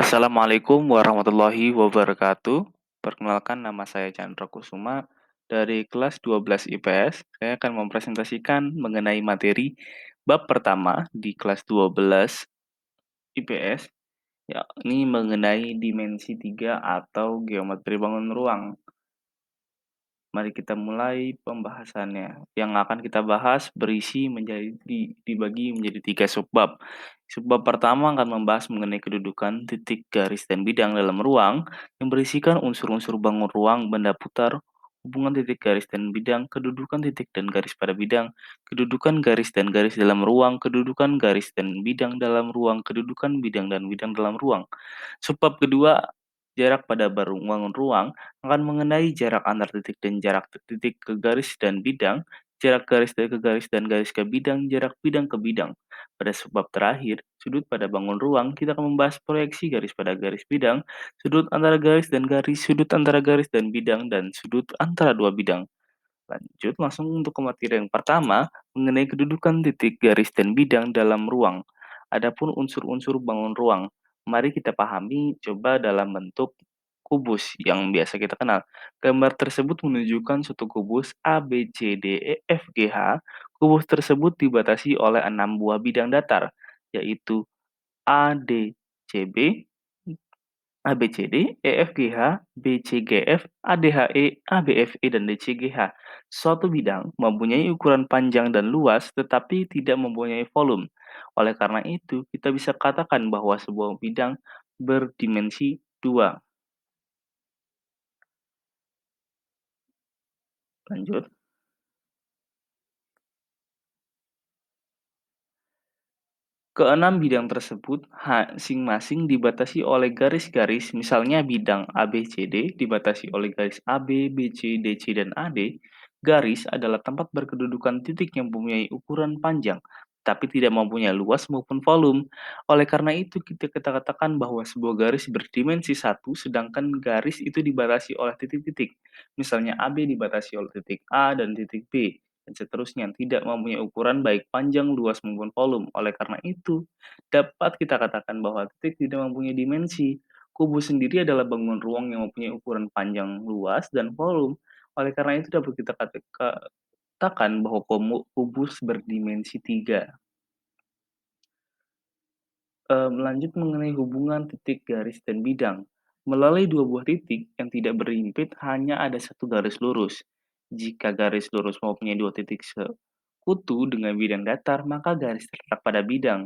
Assalamualaikum warahmatullahi wabarakatuh. Perkenalkan nama saya Chandra Kusuma dari kelas 12 IPS. Saya akan mempresentasikan mengenai materi bab pertama di kelas 12 IPS, yakni mengenai dimensi 3 atau geometri bangun ruang. Mari kita mulai pembahasannya. Yang akan kita bahas berisi dibagi menjadi 3 subbab. Subbab pertama akan membahas mengenai kedudukan titik, garis, dan bidang dalam ruang yang berisikan unsur-unsur bangun ruang, benda putar, hubungan titik, garis, dan bidang, kedudukan titik dan garis pada bidang, kedudukan garis dan garis dalam ruang, kedudukan garis dan bidang dalam ruang, kedudukan bidang dan bidang dalam ruang. Subbab kedua, jarak pada bangun ruang akan mengenai jarak antar titik dan jarak titik ke garis dan bidang, jarak garis dari ke garis dan garis ke bidang, jarak bidang ke bidang. Pada subbab terakhir, sudut pada bangun ruang, kita akan membahas proyeksi garis pada garis bidang, sudut antara garis dan garis, sudut antara garis dan bidang, dan sudut antara dua bidang. Lanjut langsung untuk ke materi yang pertama, mengenai kedudukan titik, garis, dan bidang dalam ruang. Adapun unsur-unsur bangun ruang, mari kita pahami coba dalam bentuk kubus yang biasa kita kenal. Gambar tersebut menunjukkan suatu kubus A, B, C, D, E, F, G, H. Kubus tersebut dibatasi oleh 6 buah bidang datar, yaitu A, D, C, B, A, B, C, D, E, F, G, H, B, C, G, F, A, D, H, E, A, B, F, E, dan D, C, G, H. Suatu bidang mempunyai ukuran panjang dan luas, tetapi tidak mempunyai volume. Oleh karena itu, kita bisa katakan bahwa sebuah bidang berdimensi 2. Lanjut. Keenam bidang tersebut masing-masing dibatasi oleh garis-garis, misalnya bidang ABCD dibatasi oleh garis AB, BC, DC, dan AD. Garis adalah tempat berkedudukan titik yang mempunyai ukuran panjang, tapi tidak mempunyai luas maupun volume. Oleh karena itu, kita katakan bahwa sebuah garis berdimensi satu, sedangkan garis itu dibatasi oleh titik-titik. Misalnya AB dibatasi oleh titik A dan titik B dan seterusnya, tidak mempunyai ukuran baik panjang, luas, maupun volume. Oleh karena itu, dapat kita katakan bahwa titik tidak mempunyai dimensi. Kubus sendiri adalah bangunan ruang yang mempunyai ukuran panjang, luas, dan volume. Oleh karena itu, dapat kita katakan bahwa kubus berdimensi 3. Lanjut mengenai hubungan titik, garis, dan bidang. Melalui dua buah titik yang tidak berhimpit, hanya ada satu garis lurus. Jika garis lurus mempunyai dua titik sekutu dengan bidang datar, maka garis terletak pada bidang.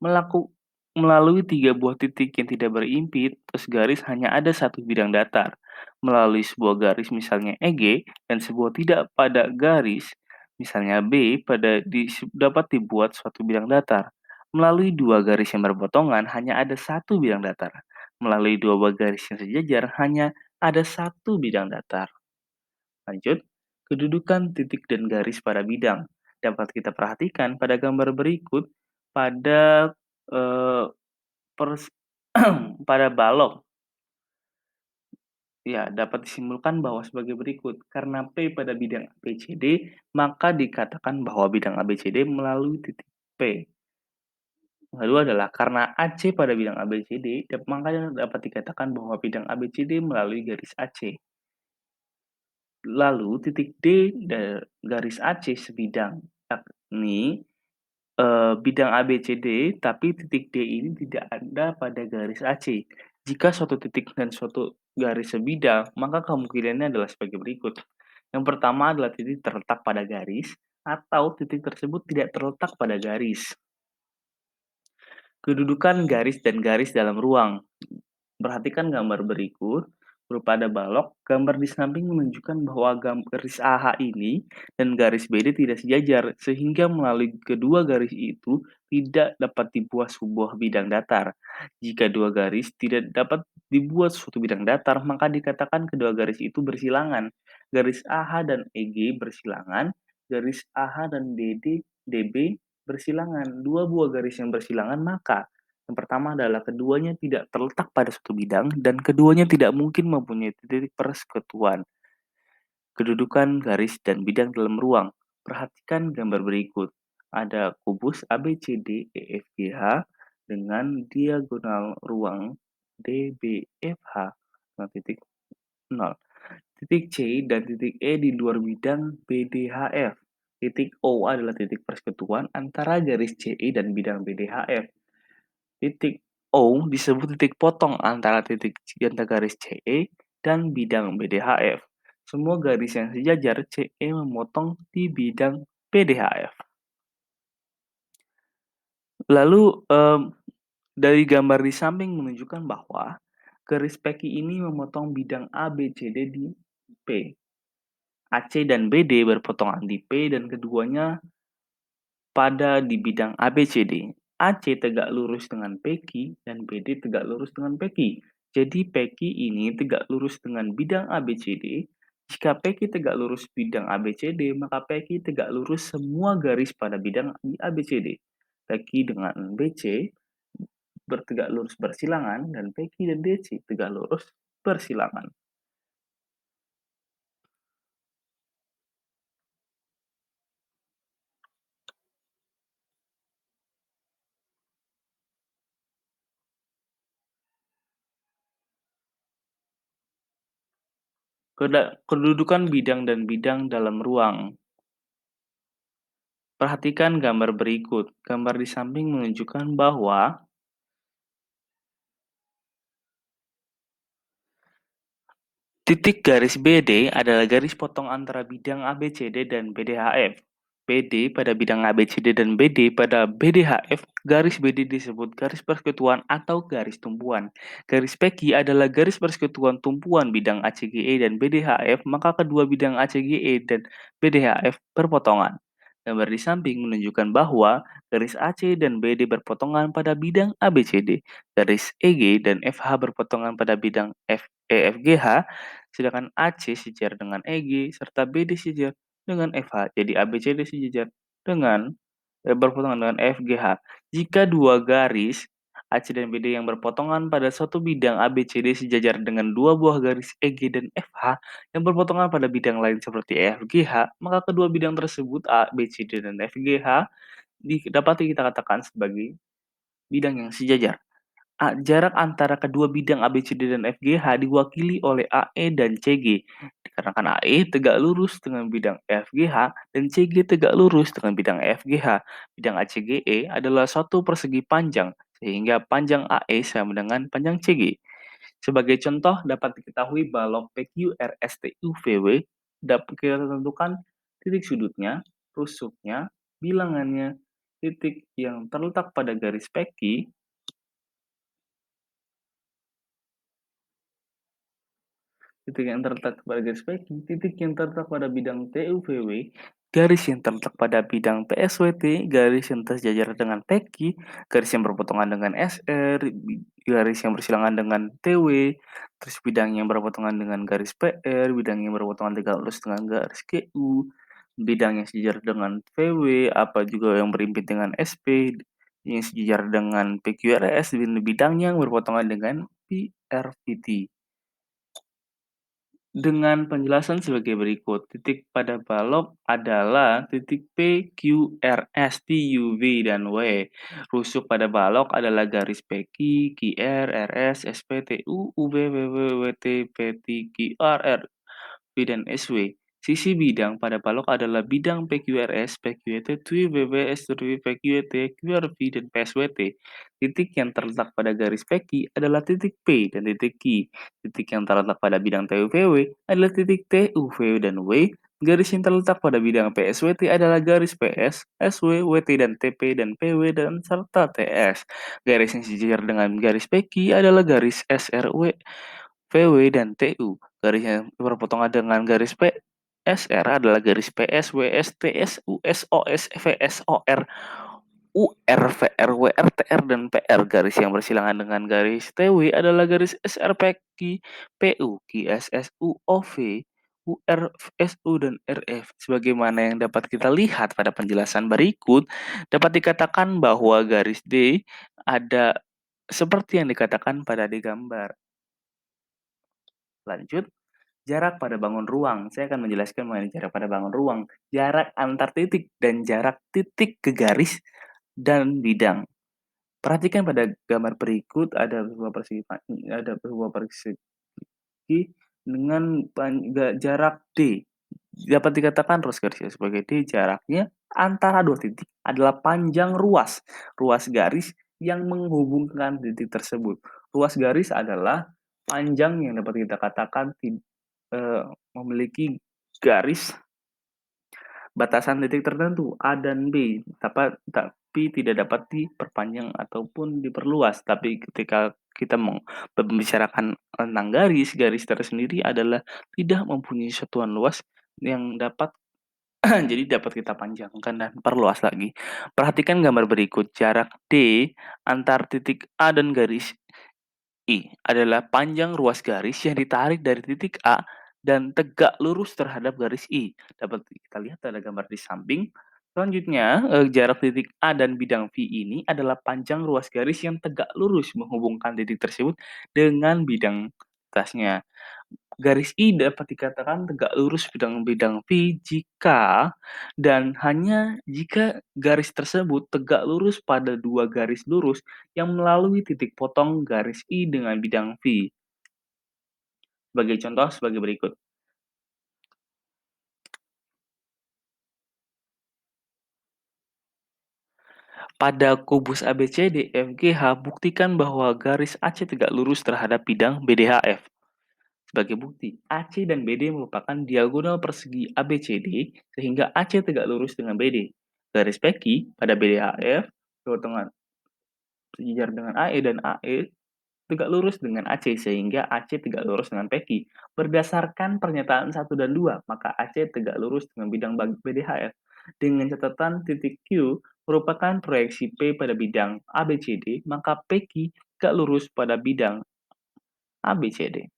Melaku Melalui tiga buah titik yang tidak berimpit, terus garis hanya ada satu bidang datar. Melalui sebuah garis misalnya EG dan sebuah tidak pada garis, misalnya B, dapat dibuat suatu bidang datar. Melalui dua garis yang berpotongan hanya ada satu bidang datar. Melalui dua buah garis yang sejajar hanya ada satu bidang datar. Lanjut, kedudukan titik dan garis pada bidang. Dapat kita perhatikan pada gambar berikut pada eh, pers- pada balok. Ya, dapat disimpulkan bahwa sebagai berikut. Karena P pada bidang ABCD, maka dikatakan bahwa bidang ABCD melalui titik P. Yang kedua adalah karena AC pada bidang ABCD, maka dapat dikatakan bahwa bidang ABCD melalui garis AC. Lalu titik D garis AC sebidang, yakni bidang ABCD, tapi titik D ini tidak ada pada garis AC. Jika suatu titik dan suatu garis sebidang, maka kemungkinannya adalah sebagai berikut. Yang pertama adalah titik terletak pada garis, atau titik tersebut tidak terletak pada garis. Kedudukan garis dan garis dalam ruang. Perhatikan gambar berikut, berupa ada balok, gambar di samping menunjukkan bahwa garis AH ini dan garis BD tidak sejajar, sehingga melalui kedua garis itu tidak dapat dibuat sebuah bidang datar. Jika dua garis tidak dapat dibuat suatu bidang datar, maka dikatakan kedua garis itu bersilangan. Garis AH dan EG bersilangan, garis AH dan DB bersilangan. Dua buah garis yang bersilangan, maka yang pertama adalah keduanya tidak terletak pada suatu bidang dan keduanya tidak mungkin mempunyai titik persekutuan. Kedudukan garis dan bidang dalam ruang. Perhatikan gambar berikut. Ada kubus ABCD EFGH dengan diagonal ruang D, B, F, H dengan titik 0. Titik C dan titik E di luar bidang BDHF. Titik O adalah titik persekutuan antara garis CE dan bidang BDHF. Titik O disebut titik potong antara titik janta garis CE dan bidang BDHF. Semua garis yang sejajar CE memotong di bidang BDHF. Lalu dari gambar di samping menunjukkan bahwa garis peki ini memotong bidang ABCD di P. AC dan BD berpotongan di P dan keduanya pada di bidang ABCD. AC tegak lurus dengan PQ dan BD tegak lurus dengan PQ. Jadi PQ ini tegak lurus dengan bidang ABCD. Jika PQ tegak lurus bidang ABCD, maka PQ tegak lurus semua garis pada bidang di ABCD. PQ dengan BC bertegak lurus bersilangan dan PQ dan DC tegak lurus bersilangan. Kedudukan bidang dan bidang dalam ruang. Perhatikan gambar berikut. Gambar di samping menunjukkan bahwa titik garis BD adalah garis potong antara bidang ABCD dan BDHF. BD pada bidang ABCD dan BD pada BDHF, garis BD disebut garis persekutuan atau garis tumpuan. Garis PQ adalah garis persekutuan tumpuan bidang ACGE dan BDHF, maka kedua bidang ACGE dan BDHF berpotongan. Gambar di samping menunjukkan bahwa garis AC dan BD berpotongan pada bidang ABCD, garis EG dan FH berpotongan pada bidang EFGH, sedangkan AC sejajar dengan EG serta BD sejajar dengan FH. Jadi ABCD sejajar dengan berpotongan dengan FGH. Jika dua garis AC dan BD yang berpotongan pada suatu bidang ABCD sejajar dengan dua buah garis EG dan FH yang berpotongan pada bidang lain seperti EFGH, maka kedua bidang tersebut ABCD dan FGH dapat kita katakan sebagai bidang yang sejajar. Jarak antara kedua bidang ABCD dan FGH diwakili oleh AE dan CG. Dikarenakan AE tegak lurus dengan bidang FGH dan CG tegak lurus dengan bidang FGH. Bidang ACGE adalah satu persegi panjang, sehingga panjang AE sama dengan panjang CG. Sebagai contoh, dapat diketahui balok PQRSTUVW dapat kita tentukan titik sudutnya, rusuknya, bilangannya, titik yang terletak pada garis PQ, titik yang terletak pada garis packing, titik yang terletak pada bidang TUVW, garis yang terletak pada bidang PSWT, garis yang tersejajar dengan PQ, garis yang berpotongan dengan SR, garis yang bersilangan dengan TW, terus bidang yang berpotongan dengan garis PR, bidang yang berpotongan tegak lurus dengan garis QU, bidang yang sejajar dengan VW, apa juga yang berimpit dengan SP, yang sejajar dengan PQRS, dan bidang yang berpotongan dengan PRVT. Dengan penjelasan sebagai berikut, titik pada balok adalah titik P, Q, R, S, T, U, V, dan W. Rusuk pada balok adalah garis PQ, QR, RS, SP, TU, UV, WW, WT, PT, QR, V, dan SW. Sisi bidang pada balok adalah bidang PQRS, PQET, TUI, WWS, TUI, PQET, QRV, dan PSWT. Titik yang terletak pada garis PQ adalah titik P dan titik Q. Titik yang terletak pada bidang TUVW adalah titik T, UV, dan W. Garis yang terletak pada bidang PSWT adalah garis PS, SW, WT, dan TP, dan PW, dan serta TS. Garis yang sejajar dengan garis PQ adalah garis SRW, VW, dan TU. Garis yang berpotongan dengan garis PSR adalah garis PS, WS, TS, US, OS, VS, OR, UR, VR, WR, TR, dan PR. Garis yang bersilangan dengan garis TW adalah garis SRPQ, PU, QSSU, OV, UR, SU, dan RF. Sebagaimana yang dapat kita lihat pada penjelasan berikut, dapat dikatakan bahwa garis D ada seperti yang dikatakan pada di gambar. Lanjut, jarak pada bangun ruang. Saya akan menjelaskan mengenai jarak pada bangun ruang. Jarak antar titik dan jarak titik ke garis dan bidang. Perhatikan pada gambar berikut ada sebuah persegi dengan jarak D. Dapat dikatakan ruas garisnya sebagai D, jaraknya antara dua titik adalah panjang ruas garis yang menghubungkan titik tersebut. Ruas garis adalah panjang yang dapat kita katakan memiliki garis batasan titik tertentu A dan B, tapi tidak dapat diperpanjang ataupun diperluas. Tapi ketika kita membicarakan tentang garis, garis tersendiri adalah tidak mempunyai satuan luas yang dapat jadi dapat kita panjangkan dan perluas lagi. Perhatikan gambar berikut, jarak D antar titik A dan garis I adalah panjang ruas garis yang ditarik dari titik A dan tegak lurus terhadap garis I. Dapat kita lihat ada gambar di samping. Selanjutnya, jarak titik A dan bidang V ini adalah panjang ruas garis yang tegak lurus menghubungkan titik tersebut dengan bidang atasnya. Garis I dapat dikatakan tegak lurus bidang-bidang V jika dan hanya jika garis tersebut tegak lurus pada dua garis lurus yang melalui titik potong garis I dengan bidang V. Sebagai contoh sebagai berikut. Pada kubus ABCD FGH, buktikan bahwa garis AC tegak lurus terhadap bidang BDHF. Sebagai bukti, AC dan BD merupakan diagonal persegi ABCD sehingga AC tegak lurus dengan BD. Garis PQ pada BDHF bertengah sejajar dengan AE dan AE tegak lurus dengan AC sehingga AC tegak lurus dengan PQ. Berdasarkan pernyataan 1 dan 2, maka AC tegak lurus dengan bidang BDHF. Dengan catatan titik Q merupakan proyeksi P pada bidang ABCD, maka PQ tegak lurus pada bidang ABCD.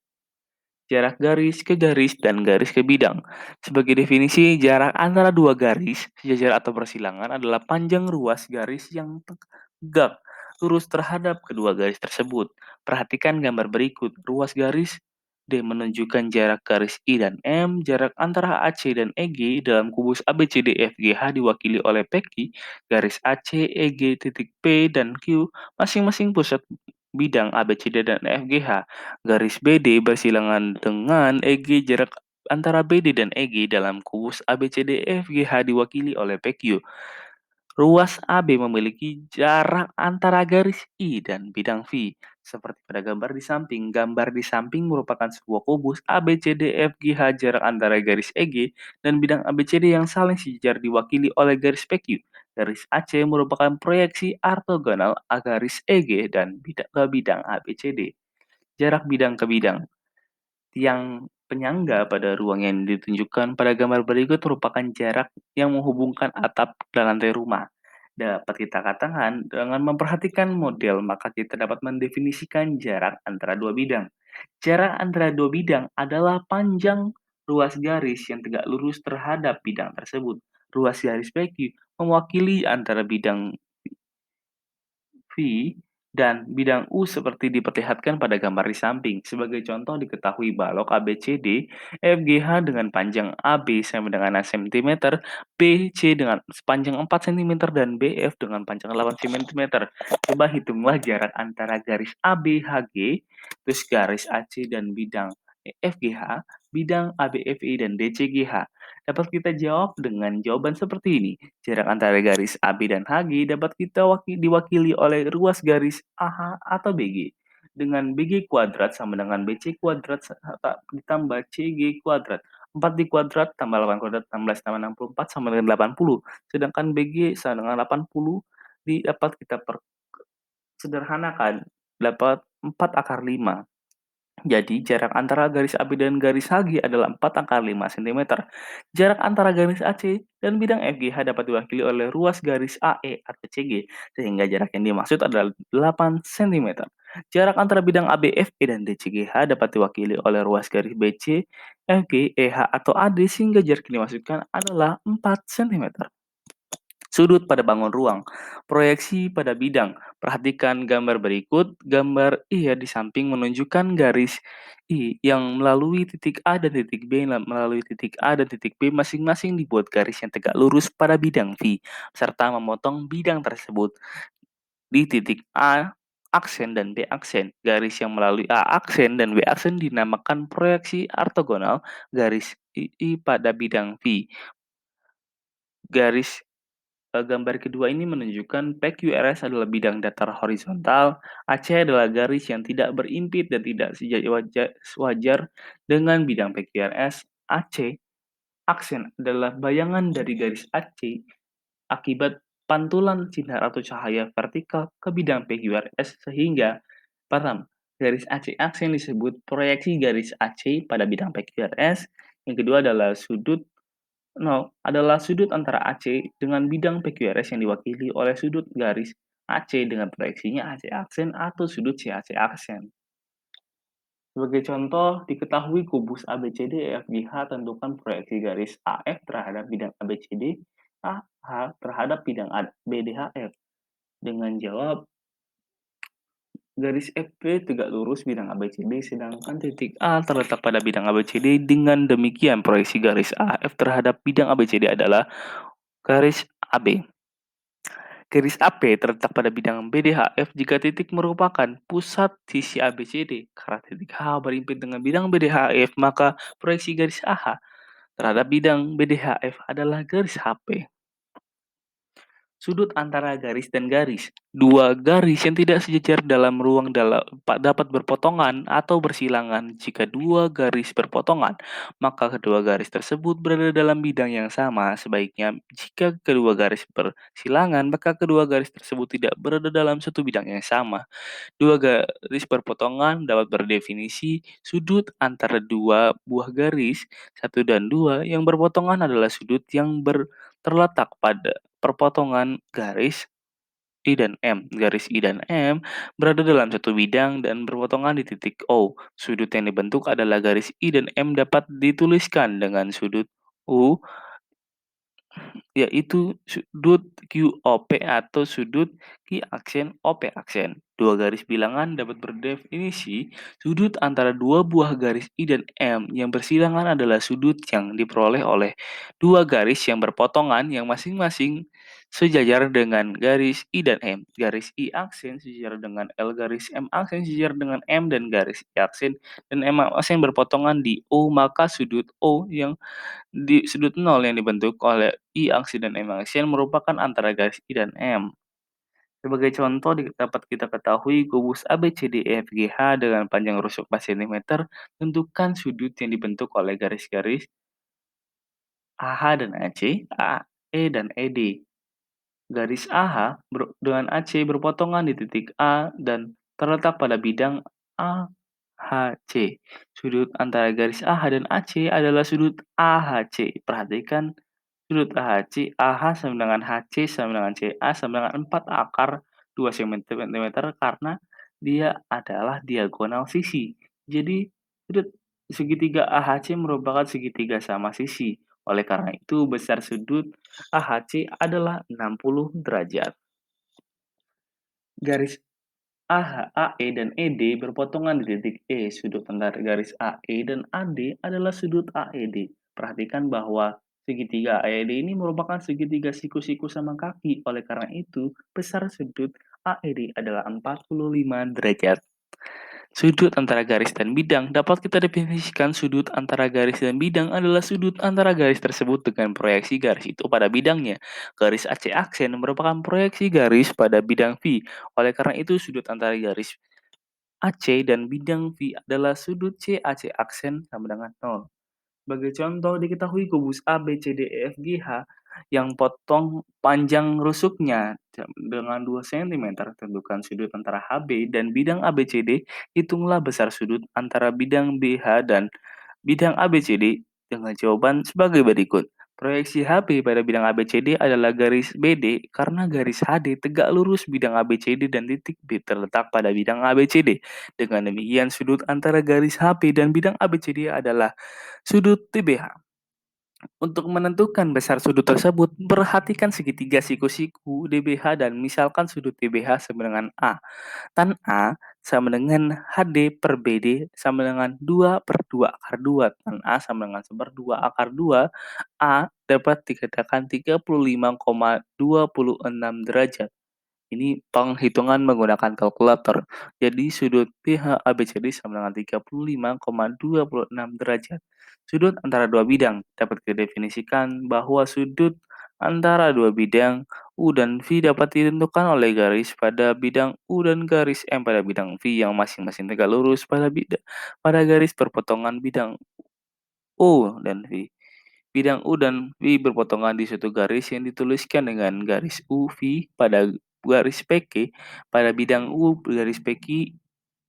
Jarak garis ke garis dan garis ke bidang. Sebagai definisi, jarak antara dua garis, sejajar atau bersilangan adalah panjang ruas garis yang tegak lurus terhadap kedua garis tersebut. Perhatikan gambar berikut. Ruas garis D menunjukkan jarak garis I dan M, jarak antara AC dan EG dalam kubus ABCDFGH diwakili oleh PQ, garis AC, EG, titik P, dan Q, masing-masing pusat bidang ABCD dan FGH. Garis BD bersilangan dengan EG, jarak antara BD dan EG dalam kubus ABCDFGH diwakili oleh PQ. Ruas AB memiliki jarak antara garis I dan bidang V. Seperti pada gambar di samping. Gambar di samping merupakan sebuah kubus ABCDFGH, jarak antara garis EG dan bidang ABCD yang saling sejajar diwakili oleh garis PQ. Garis AC merupakan proyeksi ortogonal garis EG dan bidang ABCD. Jarak bidang ke bidang. Tiang penyangga pada ruang yang ditunjukkan pada gambar berikut merupakan jarak yang menghubungkan atap dan lantai rumah. Dapat kita katakan, dengan memperhatikan model, maka kita dapat mendefinisikan jarak antara dua bidang. Jarak antara dua bidang adalah panjang ruas garis yang tegak lurus terhadap bidang tersebut. Ruas garis PQ mewakili antara bidang V dan bidang U seperti diperlihatkan pada gambar di samping. Sebagai contoh diketahui balok ABCD, FGH dengan panjang AB sama dengan 6 cm, BC dengan sepanjang 4 cm, dan BF dengan panjang 8 cm. Coba hitunglah jarak antara garis ABHG, terus garis AC dan bidang FGH, bidang ABFE dan DCGH. Dapat kita jawab dengan jawaban seperti ini. Jarak antara garis AB dan HG dapat kita diwakili oleh ruas garis AH atau BG. Dengan BG kuadrat sama dengan BC kuadrat ditambah CG kuadrat. 4 dikuadrat tambah 8 kuadrat 16 tambah 64 sama dengan 80. Sedangkan BG sama dengan 80 dapat kita sederhanakan dapat 4 akar 5. Jadi, jarak antara garis AB dan garis HG adalah 4 akar 5 cm. Jarak antara garis AC dan bidang FGH dapat diwakili oleh ruas garis AE atau CG, sehingga jarak yang dimaksud adalah 8 cm. Jarak antara bidang AB, FE, dan DCGH dapat diwakili oleh ruas garis BC, FG, EH, atau AD, sehingga jarak yang dimaksudkan adalah 4 cm. Sudut pada bangun ruang. Proyeksi pada bidang. Perhatikan gambar berikut. Gambar I di samping menunjukkan garis I yang melalui titik A dan titik B, melalui titik A dan titik B masing-masing dibuat garis yang tegak lurus pada bidang V, serta memotong bidang tersebut. di titik A aksen dan B aksen. Garis yang melalui A aksen dan B aksen dinamakan proyeksi ortogonal garis I pada bidang V. Gambar kedua ini menunjukkan PQRS adalah bidang datar horizontal, AC adalah garis yang tidak berimpit dan tidak sewajar dengan bidang PQRS. AC aksen adalah bayangan dari garis AC akibat pantulan sinar atau cahaya vertikal ke bidang PQRS sehingga paham. Garis AC aksen disebut proyeksi garis AC pada bidang PQRS. Yang kedua adalah sudut nol adalah sudut antara AC dengan bidang PQRS yang diwakili oleh sudut garis AC dengan proyeksinya AC aksen atau sudut CAC aksen. Sebagai contoh, diketahui kubus ABCD EFGH tentukan proyeksi garis AF terhadap bidang ABCD, AH terhadap bidang BDHF. Dengan jawab, garis FP tegak lurus bidang ABCD, sedangkan titik A terletak pada bidang ABCD. Dengan demikian, proyeksi garis AF terhadap bidang ABCD adalah garis AB. Garis AP terletak pada bidang BDHF jika titik merupakan pusat sisi ABCD. Karena titik H berimpit dengan bidang BDHF, maka proyeksi garis AH terhadap bidang BDHF adalah garis HP. Sudut antara garis dan garis. Dua garis yang tidak sejajar dalam ruang dapat berpotongan atau bersilangan. Jika dua garis berpotongan, maka kedua garis tersebut berada dalam bidang yang sama. Sebaiknya, jika kedua garis bersilangan, maka kedua garis tersebut tidak berada dalam satu bidang yang sama. Dua garis berpotongan dapat berdefinisi sudut antara dua buah garis, 1 dan 2, yang berpotongan adalah sudut yang terletak pada perpotongan garis I dan M. Garis I dan M berada dalam satu bidang dan berpotongan di titik O. Sudut yang dibentuk adalah garis I dan M dapat dituliskan dengan sudut U, yaitu sudut QOP atau sudut Q aksen OP aksen. Dua garis bilangan dapat berdefinisi sudut antara dua buah garis I dan M yang bersilangan adalah sudut yang diperoleh oleh dua garis yang berpotongan yang masing-masing sejajar dengan garis I dan M. Garis I aksen sejajar dengan L, garis M aksen sejajar dengan M, dan garis I aksen dan M aksen berpotongan di O, maka sudut O yang di sudut nol yang dibentuk oleh I aksen dan M aksen merupakan antara garis I dan M. Sebagai contoh, dapat kita ketahui kubus ABCDEFGH dengan panjang rusuk 4 cm, tentukan sudut yang dibentuk oleh garis-garis AH dan AC, AE dan ED. Garis AH dengan AC berpotongan di titik A dan terletak pada bidang AHC. Sudut antara garis AH dan AC adalah sudut AHC. Perhatikan sudut AHC, AH sama dengan HC sama dengan CA sama dengan 4 akar 2 cm karena dia adalah diagonal sisi. Jadi, sudut segitiga AHC merupakan segitiga sama sisi. Oleh karena itu, besar sudut AHC adalah 60 derajat. Garis AH, AE, dan ED berpotongan di titik E. Sudut antara garis AE dan AD adalah sudut AED. Perhatikan bahwa segitiga AED ini merupakan segitiga siku-siku sama kaki. Oleh karena itu, besar sudut AED adalah 45 derajat. Sudut antara garis dan bidang dapat kita definisikan sudut antara garis dan bidang adalah sudut antara garis tersebut dengan proyeksi garis itu pada bidangnya. Garis AC aksen merupakan proyeksi garis pada bidang V. Oleh karena itu, sudut antara garis AC dan bidang V adalah sudut CAC aksen sama dengan 0. Sebagai contoh, diketahui kubus A, B, C, D, E, F, G, H yang potong panjang rusuknya dengan 2 cm. Tentukan sudut antara HB dan bidang ABCD. Hitunglah besar sudut antara bidang BH dan bidang ABCD dengan jawaban sebagai berikut. Proyeksi HB pada bidang ABCD adalah garis BD karena garis HD tegak lurus bidang ABCD dan titik B terletak pada bidang ABCD. Dengan demikian, sudut antara garis HB dan bidang ABCD adalah sudut TBH. Untuk menentukan besar sudut tersebut, perhatikan segitiga siku-siku DBH dan misalkan sudut DBH sama dengan A. Tan A sama dengan HD per BD sama dengan 2 per 2 akar 2. Tan A sama dengan 1/2 akar 2. A dapat dikatakan 35,26 derajat. Ini penghitungan menggunakan kalkulator. Jadi sudut pH ABCD sama dengan 35,26 derajat. Sudut antara dua bidang dapat didefinisikan bahwa sudut antara dua bidang U dan V dapat ditentukan oleh garis pada bidang U dan garis M pada bidang V yang masing-masing tegak lurus pada garis perpotongan bidang U dan V. Bidang U dan V berpotongan di suatu garis yang dituliskan dengan garis UV pada garis PQ pada bidang U garis PQ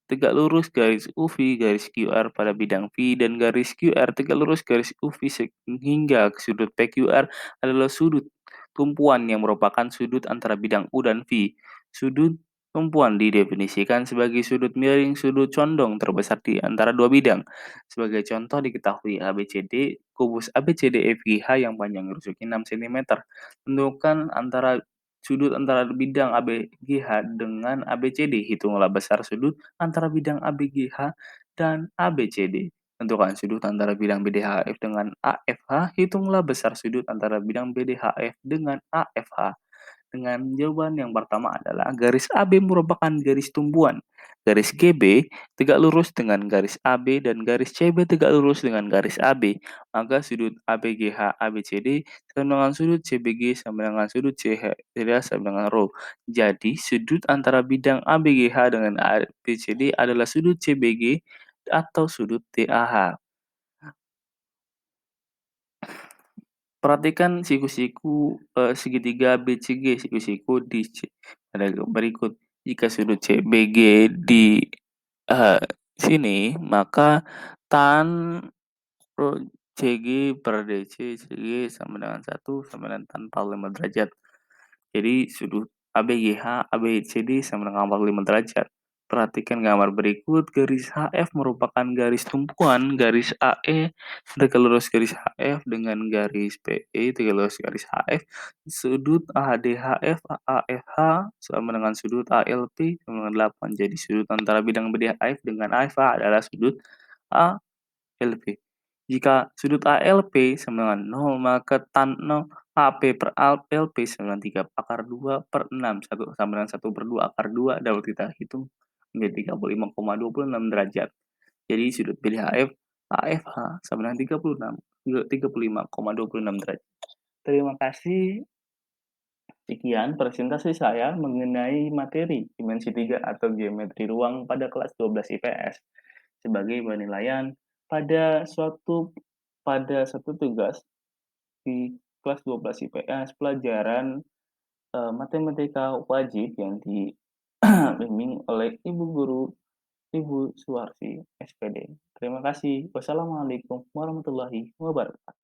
tegak lurus garis UV garis QR pada bidang V dan garis QR tegak lurus garis UV sehingga sudut PQR adalah sudut tumpuan yang merupakan sudut antara bidang U dan V. Sudut tumpuan didefinisikan sebagai sudut miring sudut condong terbesar di antara dua bidang. Sebagai contoh diketahui ABCD, kubus ABCD FGH yang panjang rusuknya 6 cm. Tentukan sudut antara bidang ABGH dengan ABCD. Hitunglah besar sudut antara bidang ABGH dan ABCD. Tentukan sudut antara bidang BDHF dengan AFH. Hitunglah besar sudut antara bidang BDHF dengan AFH. Dengan jawaban yang pertama adalah garis AB merupakan garis tumbuhan. Garis GB tegak lurus dengan garis AB dan garis CB tegak lurus dengan garis AB. Maka sudut ABGH ABCD sama dengan sudut CBG sama dengan sudut CH sama dengan rho. Jadi sudut antara bidang ABGH dengan ABCD adalah sudut CBG atau sudut TAH. Perhatikan siku-siku, segitiga BCG, siku-siku pada berikut. Jika sudut CBG di, eee, sini, maka tan Rho CG per DC, CG sama dengan 1 sama dengan tan 45 derajat. Jadi sudut ABGH, ABCD sama dengan 45 derajat. Perhatikan gambar berikut, garis HF merupakan garis tumpuan, garis AE tegak lurus garis HF dengan garis PE tegak lurus garis HF, sudut ADHF, AFH sama dengan sudut ALP sama dengan 8. Jadi sudut antara bidang BDHF dengan AFH adalah sudut ALP. Jika sudut ALP sama dengan 0, maka tan 0 AP per LP sama dengan 3 akar 2 per 6, 1 sama dengan 1/2 akar 2 dapat kita hitung menjadi 35,26 derajat. Jadi sudut BDHF AFH sama dengan 35,26 derajat. Terima kasih. Sekian presentasi saya mengenai materi dimensi 3 atau geometri ruang pada kelas 12 IPS sebagai penilaian pada satu tugas di kelas 12 IPS pelajaran matematika wajib yang dibimbing oleh Ibu Guru Ibu Suwarsi SPD. Terima kasih. Wassalamualaikum warahmatullahi wabarakatuh.